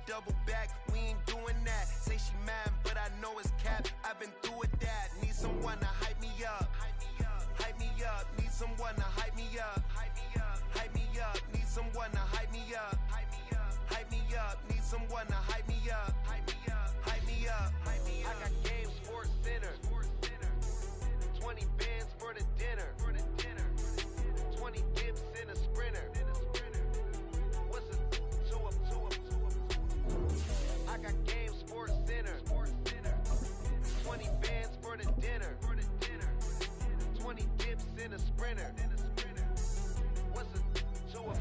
double back, we ain't doing that. Say she mad, but I know it's cap. I've been through with that. Need someone to hype me up. Hype me up. Need someone to hype me up. Hype me up. Need someone to hype me up. Hype me up. Need someone to hype me up. Hype me up. I got Game Sports Center. 20 bands for the dinner. 20 dips in a sprinter. What's a two up? I got Game Sports Center. 20 bands for the dinner. 20 dips in a sprinter. What's a two up?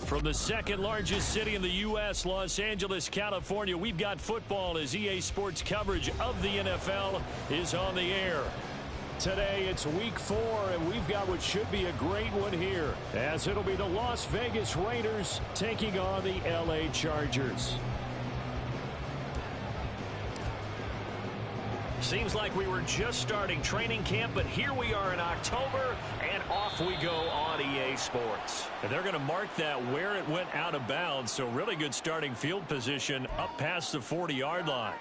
From the second largest city in the U.S., Los Angeles, California, we've got football as EA Sports coverage of the NFL is on the air. Today, it's week 4, and we've got what should be a great one here, as it'll be the Las Vegas Raiders taking on the L.A. Chargers. Seems like we were just starting training camp, but here we are in October, and off we go on EA Sports. And they're going to mark that where it went out of bounds, so really good starting field position up past the 40-yard line.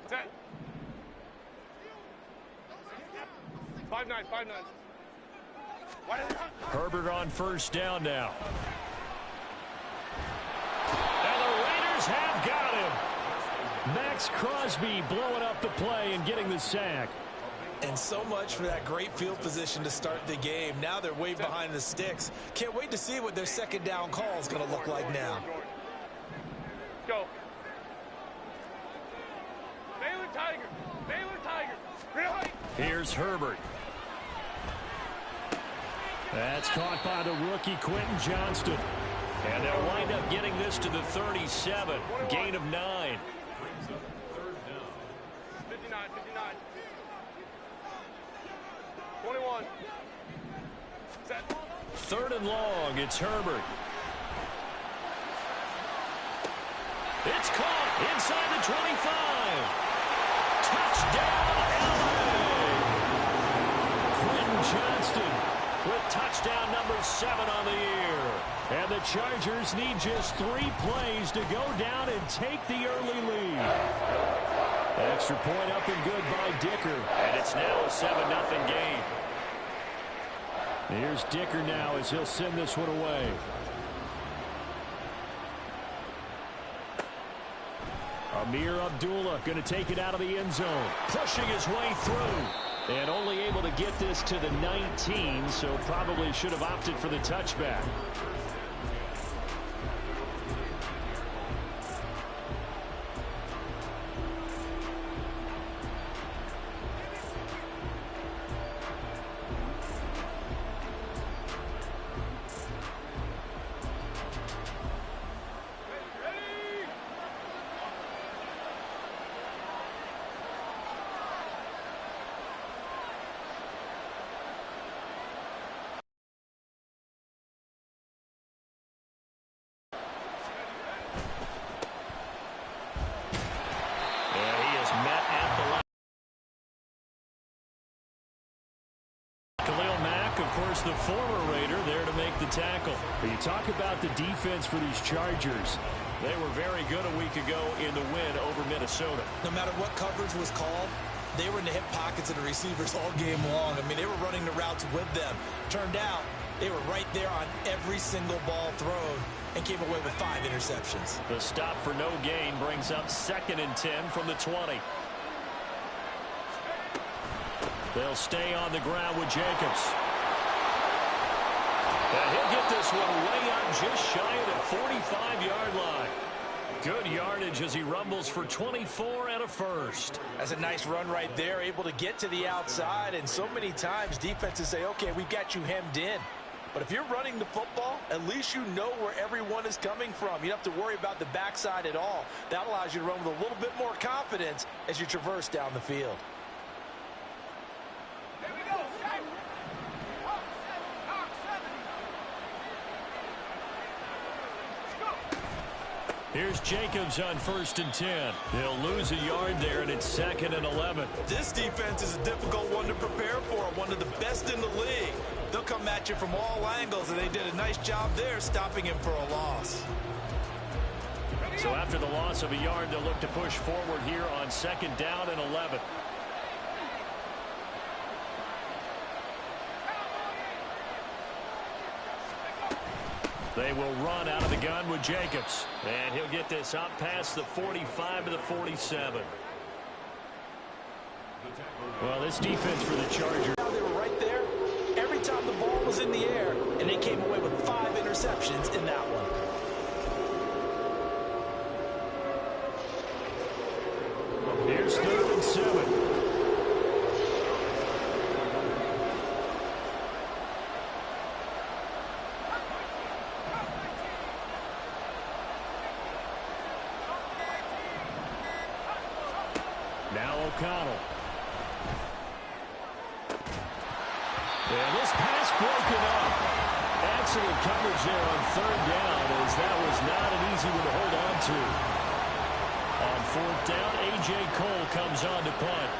Set. 5-9. Herbert on first down now. And the Raiders have got him. Max Crosby blowing up the play and getting the sack. And so much for that great field position to start the game. Now they're way behind the sticks. Can't wait to see what their second down call is going to look like now. Go. Baylor Tiger. Really? Here's Herbert. That's caught by the rookie Quentin Johnston. And they'll wind up getting this to the 37. Gain of 9. 59. 21. Set. Third and long. It's Herbert. It's caught inside the 25. Touchdown, LA! Quentin Johnston with touchdown number 7 on the year. And the Chargers need just 3 plays to go down and take the early lead. Extra point up and good by Dicker. And it's now a 7-0 game. Here's Dicker now as he'll send this one away. Amir Abdullah going to take it out of the end zone. Pushing his way through. And only able to get this to the 19, so probably should have opted for the touchback. The former Raider there to make the tackle. But you talk about the defense for these Chargers. They were very good a week ago in the win over Minnesota. No matter what coverage was called, they were in the hip pockets of the receivers all game long. I mean, they were running the routes with them. Turned out they were right there on every single ball thrown and came away with 5 interceptions. The stop for no gain brings up 2nd and 10 from the 20. They'll stay on the ground with Jacobs. And he'll get this one way up just shy of the 45-yard line. Good yardage as he rumbles for 24 and a first. That's a nice run right there, able to get to the outside. And so many times defenses say, okay, we've got you hemmed in. But if you're running the football, at least you know where everyone is coming from. You don't have to worry about the backside at all. That allows you to run with a little bit more confidence as you traverse down the field. Here we go. Set. Here's Jacobs on 1st and 10. He'll lose a yard there, and it's 2nd and 11. This defense is a difficult one to prepare for, one of the best in the league. They'll come at you from all angles, and they did a nice job there stopping him for a loss. So after the loss of a yard, they'll look to push forward here on 2nd down and 11. They will run out of the gun with Jacobs. And he'll get this up past the 45 to the 47. Well, this defense for the Chargers. They were right there every time the ball was in the air, and they came away with 5 interceptions in that one. Here's 3rd and 7. Now O'Connell. And this pass broken up. Excellent coverage there on 3rd down, as that was not an easy one to hold on to. On 4th down, A.J. Cole comes on to punt.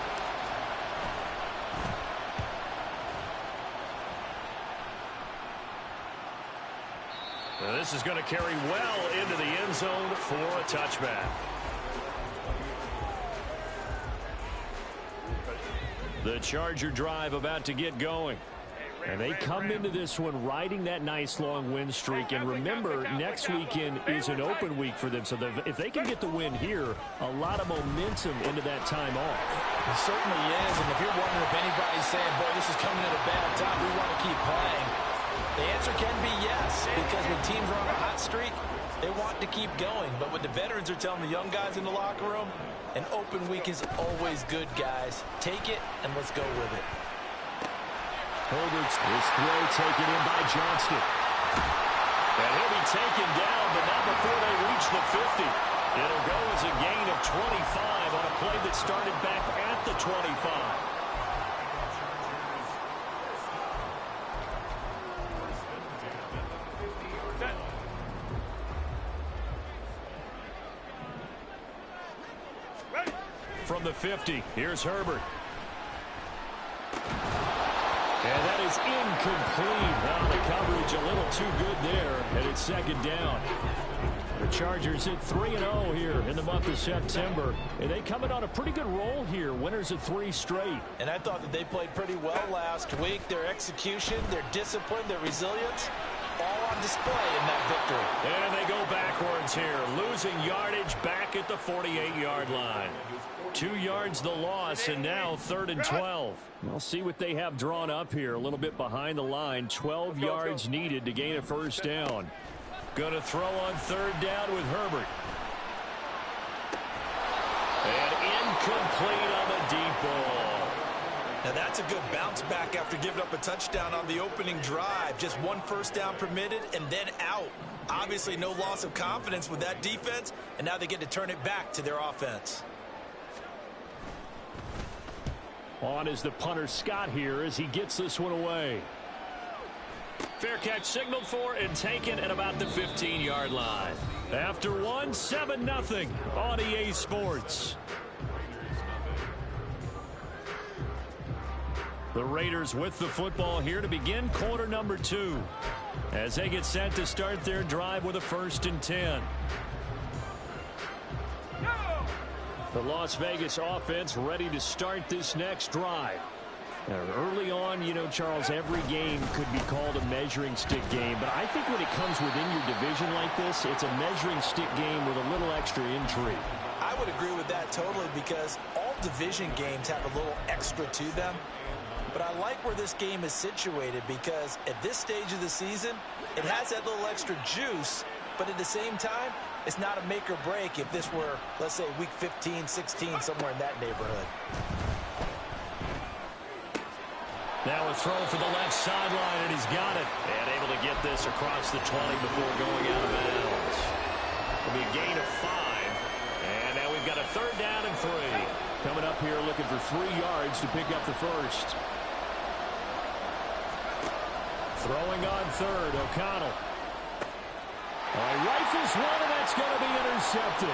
Now this is going to carry well into the end zone for a touchback. The Charger drive about to get going. And they come into this one riding that nice long win streak. And remember, next weekend is an open week for them. So if they can get the win here, a lot of momentum into that time off. It certainly is. And if you're wondering if anybody's saying, boy, this is coming at a bad time, we want to keep playing, the answer can be yes. Because when teams are on a hot streak, they want to keep going. But what the veterans are telling the young guys in the locker room, an open week is always good, guys. Take it, and let's go with it. Herbert's this throw taken in by Johnston. And he'll be taken down, but not before they reach the 50. It'll go as a gain of 25 on a play that started back at the 25. From the 50, here's Herbert. And that is incomplete. Well, the coverage a little too good there, and it's 2nd down. The Chargers hit 3-0 here in the month of September, and they come in on a pretty good roll here, winners of 3 straight. And I thought that they played pretty well last week. Their execution, their discipline, their resilience, all on display in that victory. And they go backwards here, losing yardage back at the 48-yard line. 2 yards the loss, and now 3rd and 12. We'll see what they have drawn up here, a little bit behind the line. 12 yards needed to gain a 1st down. Going to throw on 3rd down with Herbert. And incomplete on the deep ball. Now that's a good bounce back after giving up a touchdown on the opening drive. Just 1 1st down permitted and then out. Obviously no loss of confidence with that defense, and now they get to turn it back to their offense. On is the punter Scott here as he gets this one away. Fair catch signaled for and taken at about the 15-yard line. After one, 7-0 on EA Sports. The Raiders with the football here to begin quarter number 2 as they get set to start their drive with a 1st and 10. The Las Vegas offense ready to start this next drive. Now, early on, you know, Charles, every game could be called a measuring stick game. But I think when it comes within your division like this, it's a measuring stick game with a little extra intrigue. I would agree with that totally because all division games have a little extra to them. But I like where this game is situated because at this stage of the season, it has that little extra juice. But at the same time, it's not a make or break if this were, let's say, week 15, 16, somewhere in that neighborhood. Now a throw for the left sideline, and he's got it. And able to get this across the 20 before going out of bounds. It'll be a gain of 5. And now we've got a 3rd down and 3. Coming up here looking for 3 yards to pick up the first. Throwing on 3rd, O'Connell. Rifles one, and that's going to be intercepted.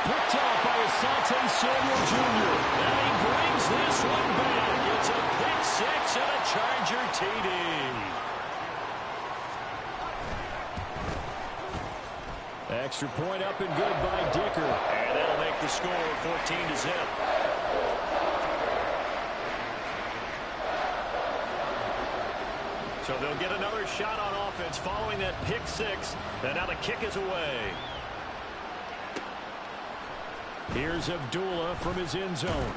Picked off by Asante Samuel Jr. And he brings this one back. It's a pick 6 and a Charger TD. Extra point up and good by Dicker. And that'll make the score 14-0. So they'll get another shot on offense following that pick 6. And now the kick is away. Here's Abdullah from his end zone.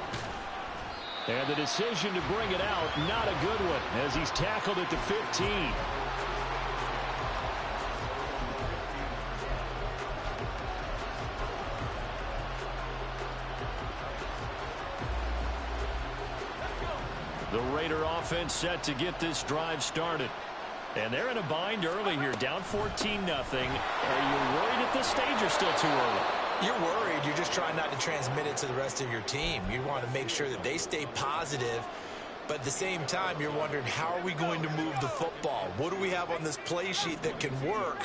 And the decision to bring it out, not a good one, as he's tackled at the 15. The Raider offense set to get this drive started. And they're in a bind early here, down 14-0. Are you worried at this stage or still too early? You're worried. You're just trying not to transmit it to the rest of your team. You want to make sure that they stay positive. But at the same time, you're wondering, how are we going to move the football? What do we have on this play sheet that can work?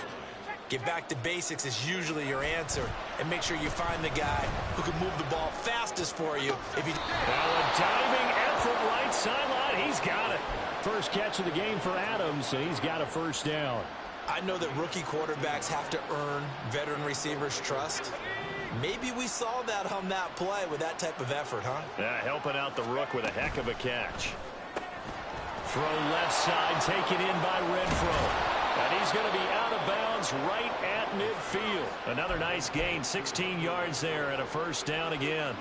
Get back to basics is usually your answer. And make sure you find the guy who can move the ball fastest for you. If you... Now a diving effort right sideline. He's got it. First catch of the game for Adams, and he's got a first down. I know that rookie quarterbacks have to earn veteran receivers' trust. Maybe we saw that on that play with that type of effort, huh? Yeah, helping out the rook with a heck of a catch. Throw left side, taken in by Renfro. And he's going to be out of bounds right at midfield. Another nice gain, 16 yards there and a first down again.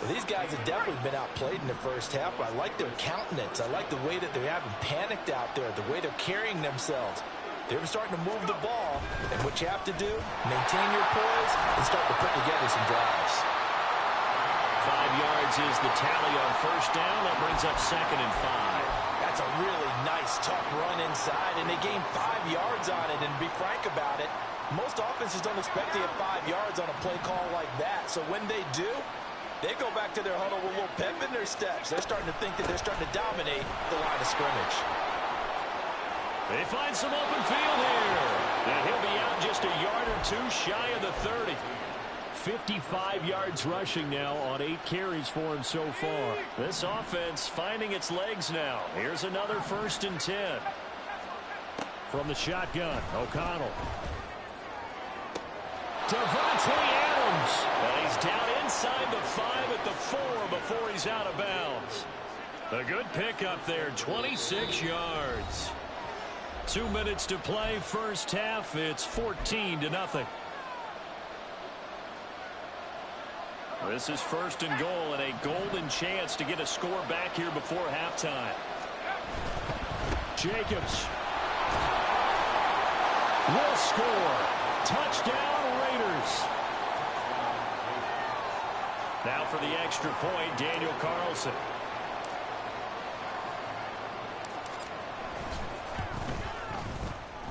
Well, these guys have definitely been outplayed in the first half, but I like their countenance. I like the way that they haven't panicked out there, the way they're carrying themselves. They're starting to move the ball, and what you have to do, maintain your poise and start to put together some drives. 5 yards is the tally on first down. That brings up 2nd and 5. That's a really nice, tough run inside, and they gained 5 yards on it. And to be frank about it, most offenses don't expect to get 5 yards on a play call like that. So when they do, they go back to their huddle with a little pep in their steps. They're starting to think that they're starting to dominate the line of scrimmage. They find some open field here. And he'll be out just a yard or 2 shy of the 30. 55 yards rushing now on 8 carries for him so far. This offense finding its legs now. Here's another 1st and 10. From the shotgun, O'Connell. Davante Adams. And he's down inside the 5 at the 4 before he's out of bounds. A good pickup there, 26 yards. 2 minutes to play, first half. It's 14-0. This is 1st and goal and a golden chance to get a score back here before halftime. Jacobs will score. Touchdown, Raiders. Now for the extra point, Daniel Carlson.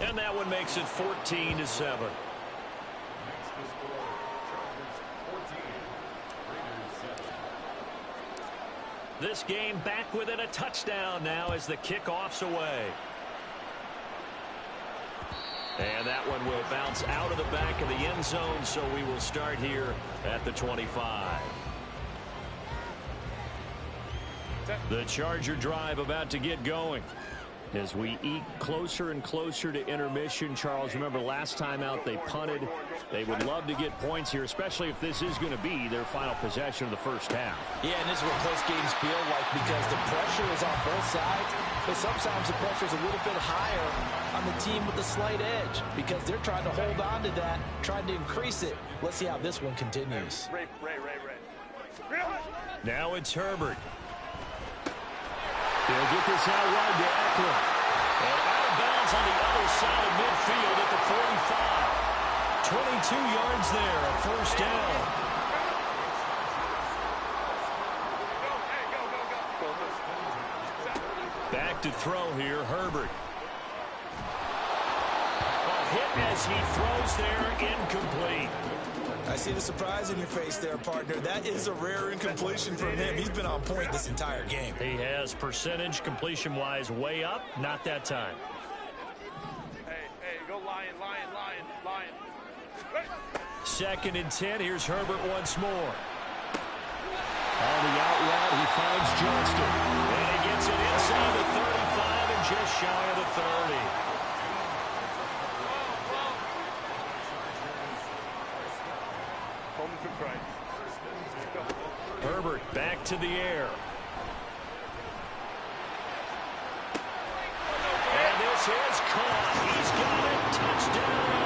And that one makes it 14-7. This game back within a touchdown now as the kickoff's away. And that one will bounce out of the back of the end zone, so we will start here at the 25. The Charger drive about to get going. As we eke closer and closer to intermission, Charles, remember last time out they punted. They would love to get points here, especially if this is going to be their final possession of the first half. Yeah, and this is what close games feel like because the pressure is on both sides, but sometimes the pressure is a little bit higher on the team with the slight edge because they're trying to hold on to that, trying to increase it. Let's see how this one continues. Ray. Now it's Herbert. They'll get this out wide to Eckler. And out of bounds on the other side of midfield at the 45. 22 yards there, a first down. Back to throw here, Herbert. A hit as he throws there, incomplete. I see the surprise in your face there, partner. That is a rare incompletion from him. He's been on point this entire game. He has percentage completion-wise way up, not that time. Hey, go Lion. 2nd and 10. Here's Herbert once more. On the out route, he finds Johnston. And he gets it inside the 35 and just shy of the 30. Home to Christ. Herbert back to the air. And this is caught. He's got it. Touchdown.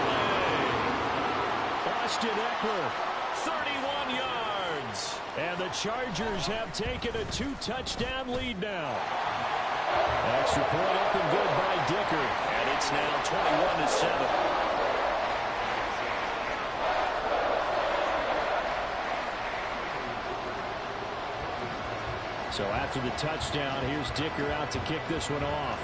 Austin Eckler, 31 yards. And the Chargers have taken a 2-touchdown lead now. Extra point up and good by Dicker. And it's now 21-7. So after the touchdown, here's Dicker out to kick this one off.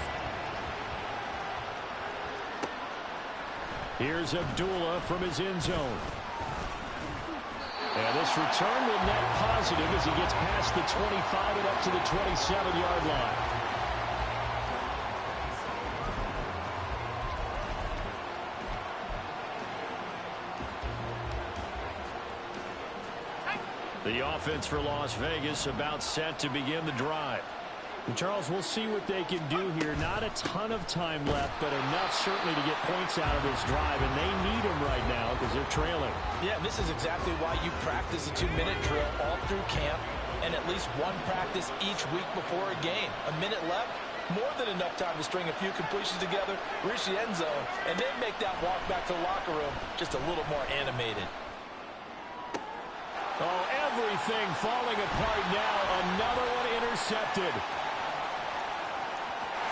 Here's Abdullah from his end zone. And this return will net positive as he gets past the 25 and up to the 27-yard line. The offense for Las Vegas about set to begin the drive. And Charles, we'll see what they can do here. Not a ton of time left, but enough certainly to get points out of this drive, and they need them right now because they're trailing. Yeah, this is exactly why you practice a 2-minute drill all through camp and at least one practice each week before a game. A minute left, more than enough time to string a few completions together, reach the end zone, and then make that walk back to the locker room just a little more animated. Oh, everything falling apart now. Another one intercepted.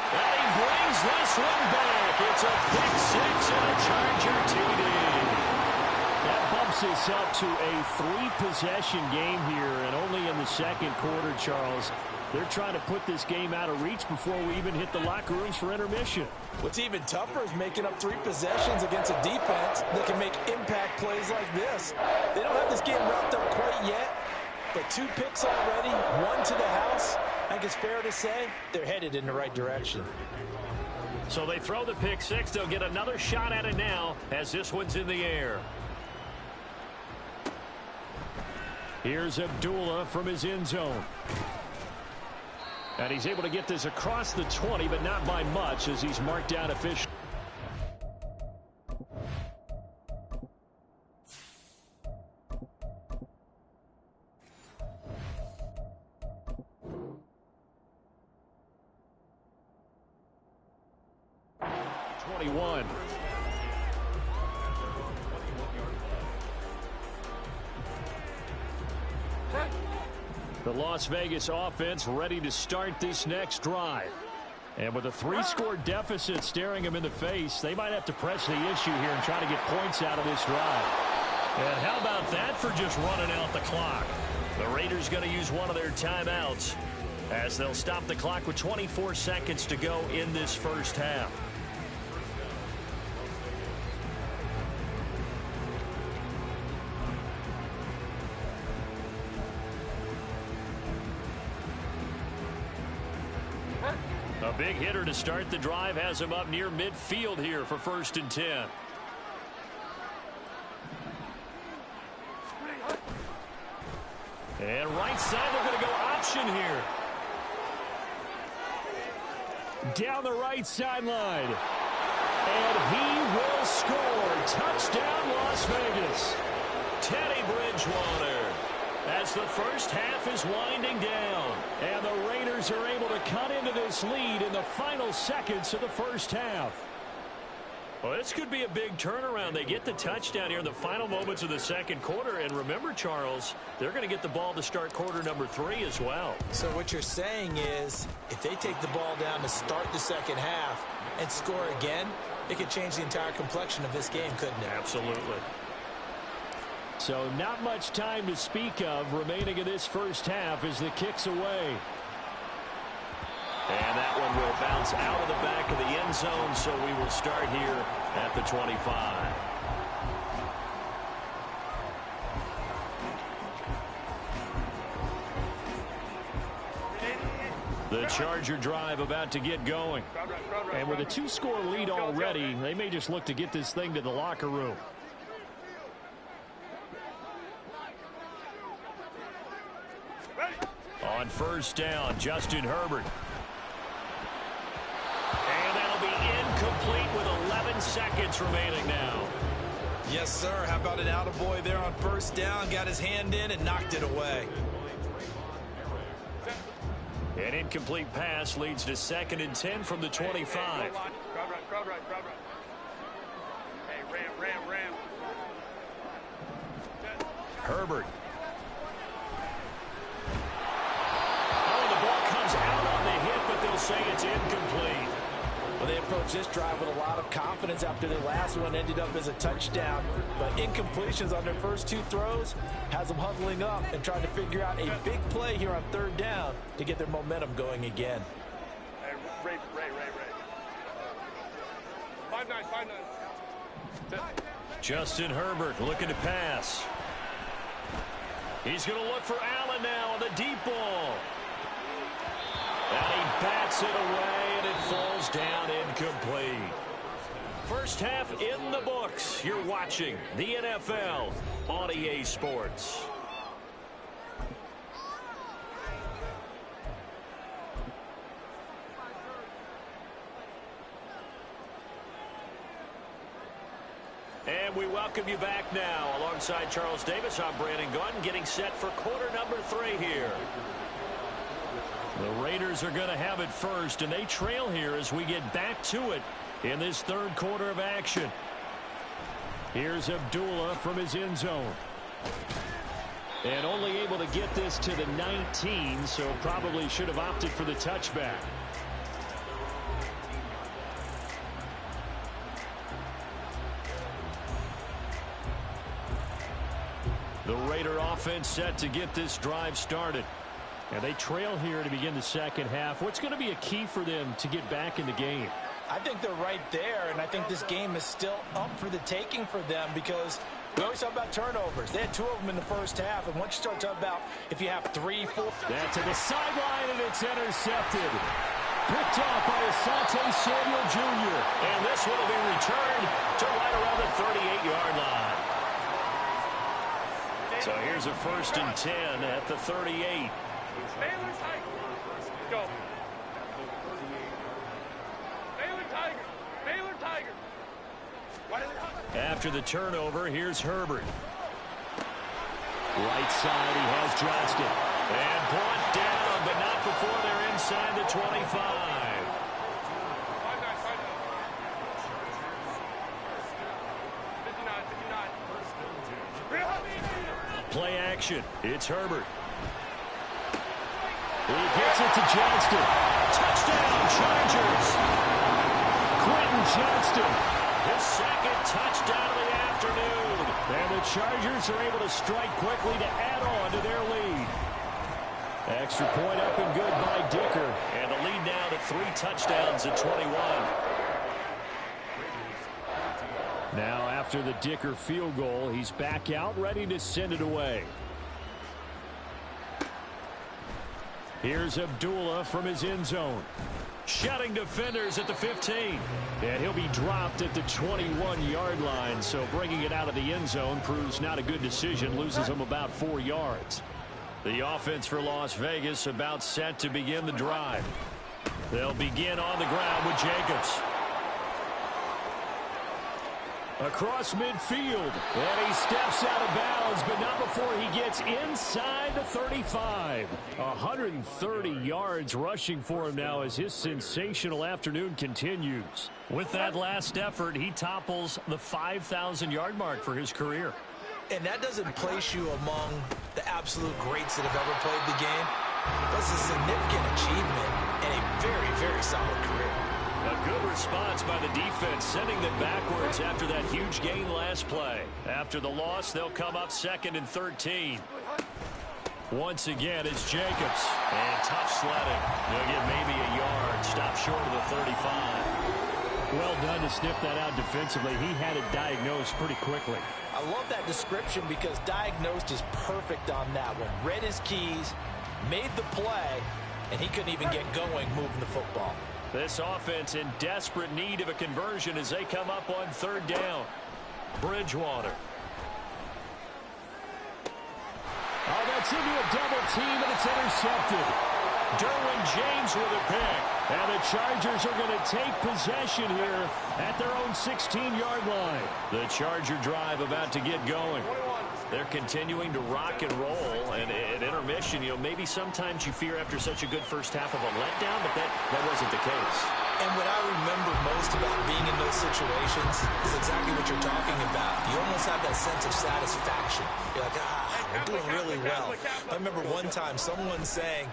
And he brings this one back. It's a pick six and a Charger TD. That bumps us up to a 3-possession game here, and only in the second quarter, Charles. They're trying to put this game out of reach before we even hit the locker rooms for intermission. What's even tougher is making up 3 possessions against a defense that can make impact plays like this. They don't have this game wrapped up quite yet, but 2 picks already, 1 to the house. I think it's fair to say they're headed in the right direction. So they throw the pick six. They'll get another shot at it now as this one's in the air. Here's Abdullah from his end zone. And he's able to get this across the 20, but not by much as he's marked down officially. The Las Vegas offense ready to start this next drive. And with a 3-score deficit staring them in the face, they might have to press the issue here and try to get points out of this drive. And how about that for just running out the clock? The Raiders going to use one of their timeouts as they'll stop the clock with 24 seconds to go in this first half. A big hitter to start the drive has him up near midfield here for 1st and 10. And right side, they're going to go option here. Down the right sideline. And he will score. Touchdown, Las Vegas. Teddy Bridgewater. As the first half is winding down. And the Raiders are able to cut into this lead in the final seconds of the first half. Well, this could be a big turnaround. They get the touchdown here in the final moments of the second quarter. And remember, Charles, they're going to get the ball to start quarter number 3 as well. So what you're saying is if they take the ball down to start the second half and score again, it could change the entire complexion of this game, couldn't it? Absolutely. So not much time to speak of remaining in this first half as the kick's away. And that one will bounce out of the back of the end zone, so we will start here at the 25. The Charger drive about to get going. And with a 2-score lead already, they may just look to get this thing to the locker room. On first down, Justin Herbert. And that'll be incomplete with 11 seconds remaining now. Yes, sir. How about an attaboy there on first down? Got his hand in and knocked it away. An incomplete pass leads to 2nd and 10 from the 25. Crowd right. Hey, ram. Herbert. Oh, the ball comes out on the hit, but they'll say it's incomplete. Well, they approached this drive with a lot of confidence after their last one ended up as a touchdown. But incompletions on their first 2 throws has them huddling up and trying to figure out a big play here on 3rd down to get their momentum going again. Hey, Ray. 5-9. Justin Herbert looking to pass. He's going to look for Allen now on the deep ball. And he bats it away, and it falls down incomplete. First half in the books. You're watching the NFL on EA Sports. And we welcome you back now. Alongside Charles Davis, I'm Brandon Gaudin, getting set for quarter number 3 here. The Raiders are going to have it first, and they trail here as we get back to it in this 3rd quarter of action. Here's Abdullah from his end zone. And only able to get this to the 19, so probably should have opted for the touchback. The Raider offense set to get this drive started. And they trail here to begin the second half. What's going to be a key for them to get back in the game? I think they're right there, and I think this game is still up for the taking for them because we always talk about turnovers. They had 2 of them in the first half, and once you start talking about if you have 3, 4... That's to the sideline, and it's intercepted. Picked off by Asante Samuel Jr. And this one will be returned to right around the 38-yard line. So here's a 1st and 10 at the 38. Baylor's Tiger. Go. Baylor Tiger. After the turnover, here's Herbert. Right side, he has Johnston. And brought down, but not before they're inside the 25. 59. Play action. It's Herbert. He gets it to Johnston. Touchdown, Chargers. Quentin Johnston. His 2nd touchdown of the afternoon. And the Chargers are able to strike quickly to add on to their lead. Extra point up and good by Dicker. And the lead now to 3 touchdowns at 21. Now after the Dicker field goal, he's back out ready to send it away. Here's Abdullah from his end zone. Shutting defenders at the 15. And he'll be dropped at the 21-yard line, so bringing it out of the end zone proves not a good decision, loses him about 4 yards. The offense for Las Vegas about set to begin the drive. They'll begin on the ground with Jacobs. Across midfield, and he steps out of bounds, but not before he gets inside the 35. 130 yards rushing for him now as his sensational afternoon continues. With that last effort, he topples the 5,000-yard mark for his career. And that doesn't place you among the absolute greats that have ever played the game. That's a significant achievement and a very, very solid career. A good response by the defense, sending them backwards after that huge gain last play. After the loss, they'll come up 2nd and 13. Once again, it's Jacobs. And tough sledding. They'll get maybe a yard. Stop short of the 35. Well done to sniff that out defensively. He had it diagnosed pretty quickly. I love that description because diagnosed is perfect on that one. Read his keys, made the play, and he couldn't even get going moving the football. This offense in desperate need of a conversion as they come up on third down. Bridgewater. Oh, that's into a double team, and it's intercepted. Derwin James with a pick. And the Chargers are going to take possession here at their own 16-yard line. The Charger drive about to get going. They're continuing to rock and roll, and at intermission, maybe sometimes you fear after such a good first half of a letdown, but that wasn't the case. And what I remember most about being in those situations is exactly what you're talking about. You almost have that sense of satisfaction. You're like, we're doing really well. I remember one time someone saying,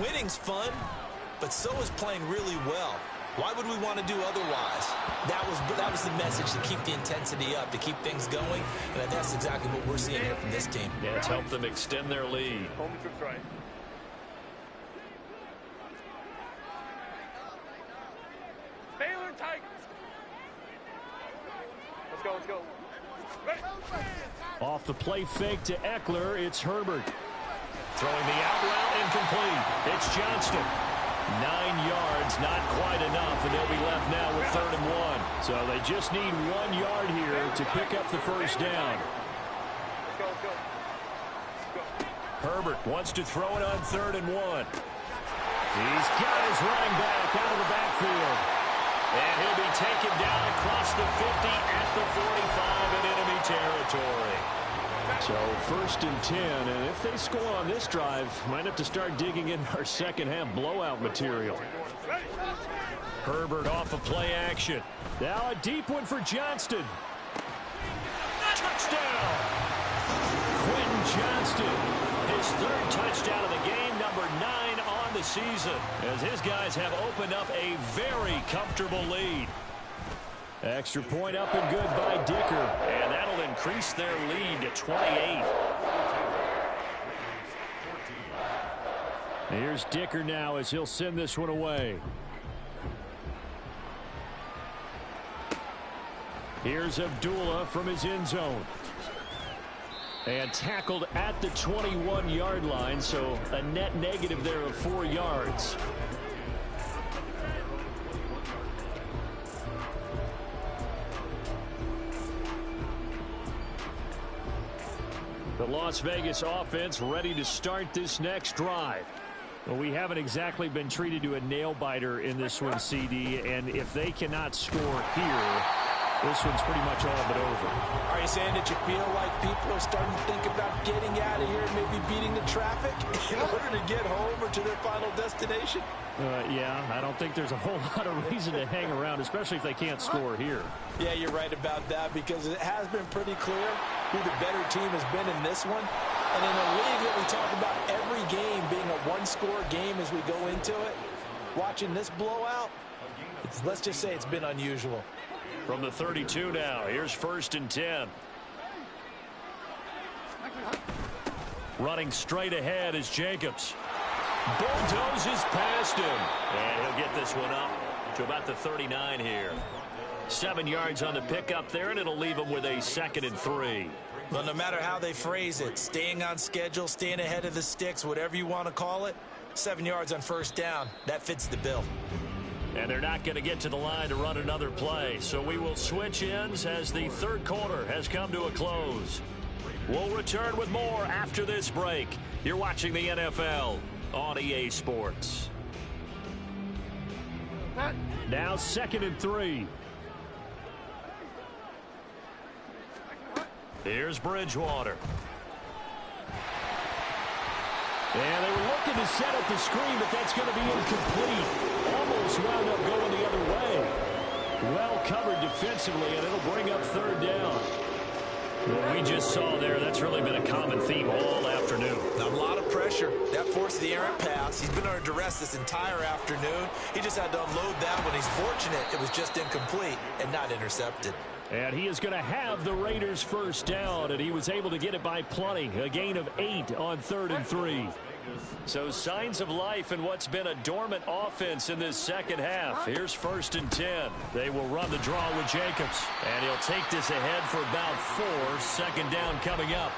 winning's fun, but so is playing really well. Why would we want to do otherwise? That was the message, to keep the intensity up, to keep things going, and that's exactly what we're seeing here from this team. Yeah, it's helped them extend their lead. Home troops right. Baylor Tigers. Let's go, let's go. Ready. Off the play fake to Eckler, it's Herbert. Throwing the out route incomplete. It's Johnston. 9 yards, not quite enough, and they'll be left now with 3rd and 1. So they just need 1 yard here to pick up the first down. Let's go, let's go. Let's go. Herbert wants to throw it on 3rd and 1. He's got his running back out of the backfield. And he'll be taken down across the 50 at the 45 in enemy territory. So 1st and 10, and if they score on this drive, might have to start digging in our second half blowout material. Herbert off of play action. Now a deep one for Johnston. Touchdown! Quentin Johnston, his 3rd touchdown of the game, number 9 on the season, as his guys have opened up a very comfortable lead. Extra point up and good by Dicker. And that'll increase their lead to 28. Here's Dicker now as he'll send this one away. Here's Abdullah from his end zone. And tackled at the 21-yard line, so a net negative there of 4 yards. The Las Vegas offense ready to start this next drive. Well, we haven't exactly been treated to a nail-biter in this one, CD, and if they cannot score here, this one's pretty much all but over. Are you saying that you feel like people are starting to think about getting out of here and maybe beating the traffic in order to get home or to their final destination? Yeah, I don't think there's a whole lot of reason to hang around, especially if they can't score here. Yeah, you're right about that, because it has been pretty clear who the better team has been in this one. And in a league that we talk about every game being a one-score game as we go into it, watching this blowout, let's just say it's been unusual. From the 32 now, here's 1st and 10. Running straight ahead is Jacobs. Bulldozes past him. And he'll get this one up to about the 39 here. 7 yards on the pickup there, and it'll leave him with a 2nd and 3. Well, no matter how they phrase it, staying on schedule, staying ahead of the sticks, whatever you want to call it, 7 yards on 1st down, that fits the bill. And they're not going to get to the line to run another play. So we will switch ends as the 3rd quarter has come to a close. We'll return with more after this break. You're watching the NFL on EA Sports. Now 2nd and 3. Here's Bridgewater. And they were looking to set up the screen, but that's going to be incomplete. Almost wound up going the other way. Well covered defensively, and it'll bring up 3rd down. What we just saw there, that's really been a common theme all afternoon. A lot of pressure. That forced the errant pass. He's been under duress this entire afternoon. He just had to unload that one. He's fortunate it was just incomplete and not intercepted. And he is going to have the Raiders first down, and he was able to get it by plenty. A gain of 8 on 3rd and 3. So signs of life in what's been a dormant offense in this second half. Here's 1st and 10. They will run the draw with Jacobs. And he'll take this ahead for about 4. 2nd down coming up.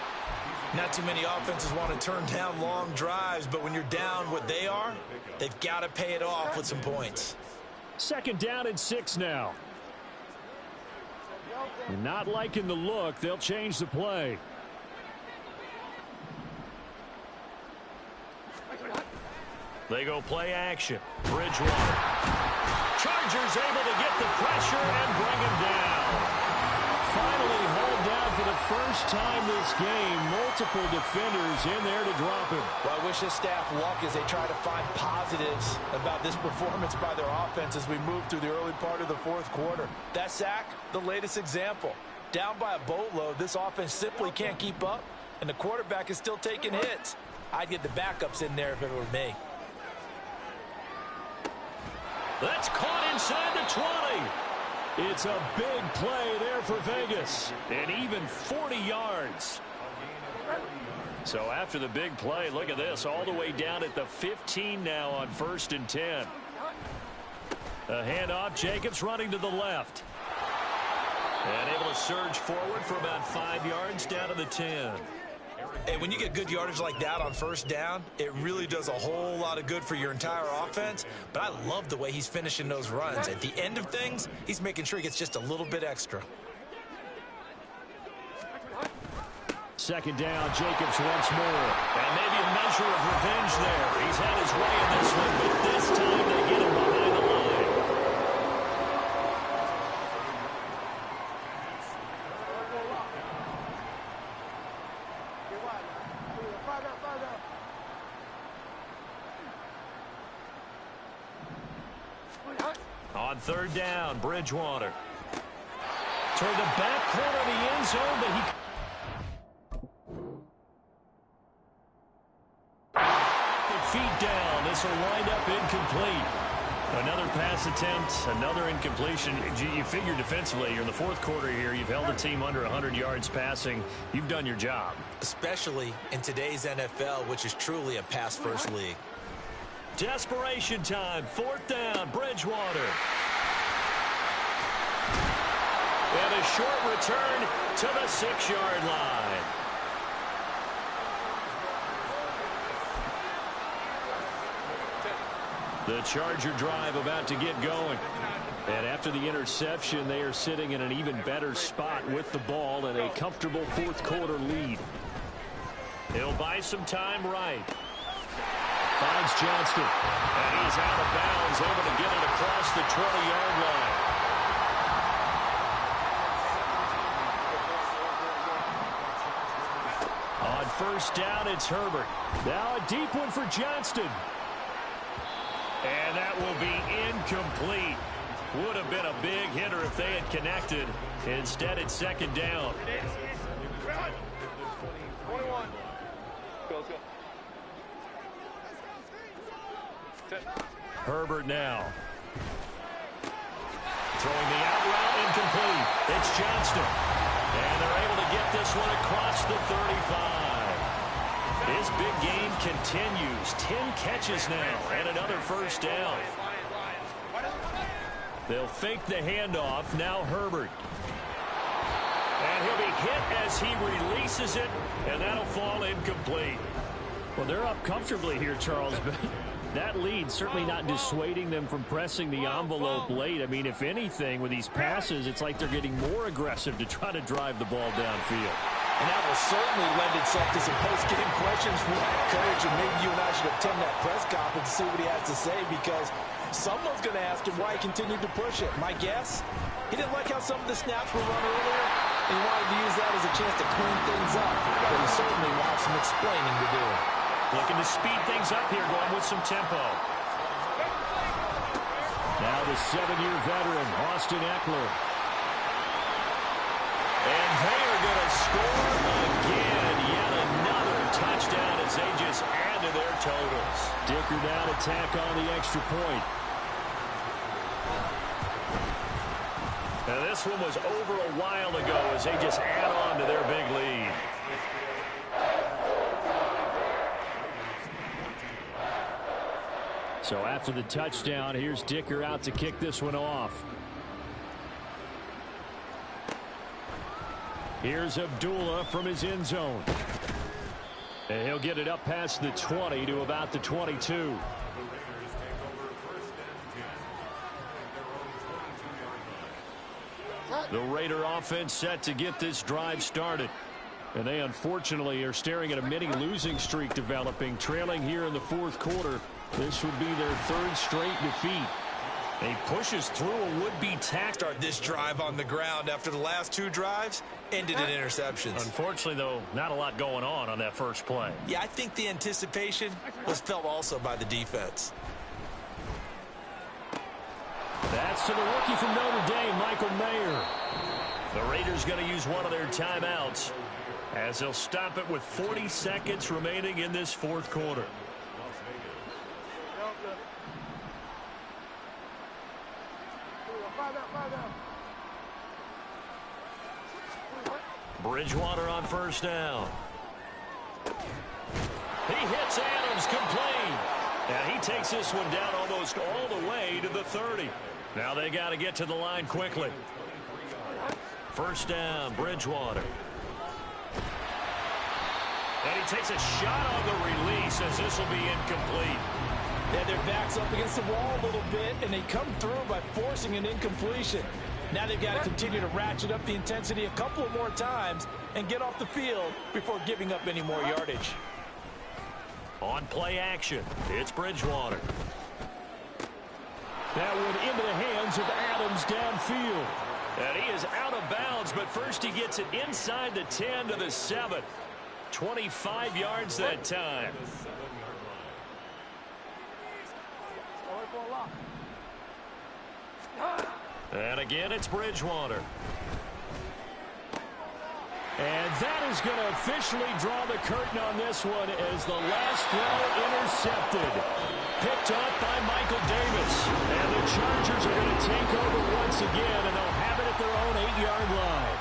Not too many offenses want to turn down long drives, but when you're down what they are, they've got to pay it off with some points. 2nd down and 6 now. Not liking the look. They'll change the play. They go play action. Bridgewater. Chargers able to get the pressure and bring him down. Finally hauled down for the first time this game. Multiple defenders in there to drop him. Well, I wish this staff luck as they try to find positives about this performance by their offense as we move through the early part of the 4th quarter. That sack, the latest example. Down by a boatload, this offense simply can't keep up, and the quarterback is still taking hits. I'd get the backups in there if it were me. That's caught inside the 20. It's a big play there for Vegas. And even 40 yards. So after the big play, look at this. All the way down at the 15 now on 1st and 10. A handoff. Jacobs running to the left. And able to surge forward for about 5 yards down to the 10. Hey, when you get good yardage like that on 1st down, it really does a whole lot of good for your entire offense. But I love the way he's finishing those runs. At the end of things, he's making sure he gets just a little bit extra. 2nd down, Jacobs once more. And maybe a measure of revenge there. He's had his way in this one, but this time they get him behind the line. On 3rd down, Bridgewater. Toward the back corner of the end zone, but he... feet down. This will wind up incomplete. Another pass attempt, another incompletion. You figure defensively, you're in the 4th quarter here. You've held the team under 100 yards passing. You've done your job. Especially in today's NFL, which is truly a pass-first league. Desperation time. 4th down, Bridgewater. And a short return to the 6-yard line. The Charger drive about to get going. And after the interception, they are sitting in an even better spot with the ball and a comfortable 4th quarter lead. He'll buy some time right. Finds Johnston. And he's out of bounds, able to get it across the 20-yard line. On 1st down, it's Herbert. Now a deep one for Johnston. And that will be incomplete. Would have been a big hitter if they had connected. Instead, it's 2nd down. 21. Go. Herbert now. Throwing the out route, incomplete. It's Johnston. And they're able to get this one across the 35. His big game continues. 10 catches now and another 1st down. They'll fake the handoff. Now Herbert. And he'll be hit as he releases it, and that'll fall incomplete. Well, they're up comfortably here, Charles, but that lead certainly not dissuading them from pressing the envelope late. I mean, if anything, with these passes, it's like they're getting more aggressive to try to drive the ball downfield. And that will certainly lend itself to some post-game questions from that coach, and maybe you and I should attend that press conference to see what he has to say, because someone's going to ask him why he continued to push it. My guess, he didn't like how some of the snaps were run earlier, and he wanted to use that as a chance to clean things up, but he certainly will have some explaining to do. Looking to speed things up here, going with some tempo. Now the 7-year veteran, Austin Eckler. And they are going to score again. Yet another touchdown as they just add to their totals. Dicker now to tack on the extra point. And this one was over a while ago as they just add on to their big lead. So after the touchdown, here's Dicker out to kick this one off. Here's Abdullah from his end zone. And he'll get it up past the 20 to about the 22. The Raider offense set to get this drive started. And they unfortunately are staring at a mini losing streak developing, trailing here in the fourth quarter. This would be their third straight defeat. He pushes through a would-be tackle. Start this drive on the ground after the last two drives ended in interceptions. Unfortunately, though, not a lot going on that first play. Yeah, I think the anticipation was felt also by the defense. That's to the rookie from Notre Dame, Michael Mayer. The Raiders going to use one of their timeouts as they'll stop it with 40 seconds remaining in this fourth quarter. Bridgewater on first down. He hits Adams complete. And he takes this one down almost all the way to the 30. Now they got to get to the line quickly. First down, Bridgewater. And he takes a shot on the release as this will be incomplete. Yeah, their back's up against the wall a little bit, and they come through by forcing an incompletion. Now they've got to continue to ratchet up the intensity a couple of more times and get off the field before giving up any more yardage. On play action, it's Bridgewater. That one into the hands of Adams downfield. And he is out of bounds, but first he gets it inside the 10 to the 7. 25 yards that time. And again, it's Bridgewater. And that is going to officially draw the curtain on this one as the last throw intercepted. Picked up by Michael Davis. And the Chargers are going to take over once again, and they'll have it at their own 8-yard line.